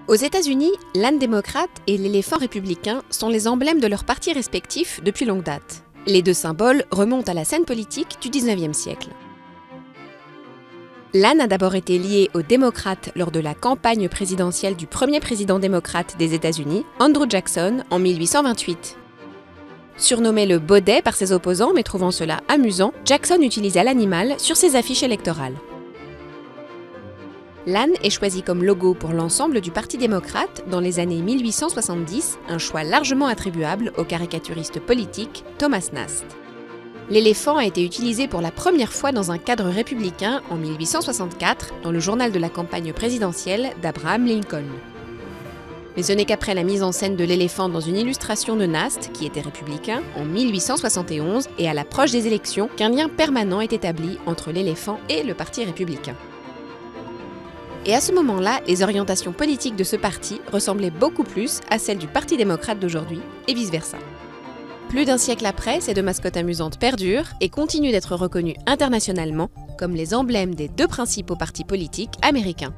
Aux États-Unis, l'âne démocrate et l'éléphant républicain sont les emblèmes de leurs partis respectifs depuis longue date. Les deux symboles remontent à la scène politique du XIXe siècle. L'âne a d'abord été lié aux démocrates lors de la campagne présidentielle du premier président démocrate des États-Unis, Andrew Jackson, en 1828. Surnommé le baudet par ses opposants, mais trouvant cela amusant, Jackson utilisa l'animal sur ses affiches électorales. L'âne est choisi comme logo pour l'ensemble du Parti démocrate dans les années 1870, un choix largement attribuable au caricaturiste politique Thomas Nast. L'éléphant a été utilisé pour la première fois dans un cadre républicain en 1864 dans le journal de la campagne présidentielle d'Abraham Lincoln. Mais ce n'est qu'après la mise en scène de l'éléphant dans une illustration de Nast, qui était républicain, en 1871 et à l'approche des élections, qu'un lien permanent est établi entre l'éléphant et le Parti républicain. Et à ce moment-là, les orientations politiques de ce parti ressemblaient beaucoup plus à celles du Parti démocrate d'aujourd'hui, et vice-versa. Plus d'un siècle après, ces deux mascottes amusantes perdurent et continuent d'être reconnues internationalement comme les emblèmes des deux principaux partis politiques américains.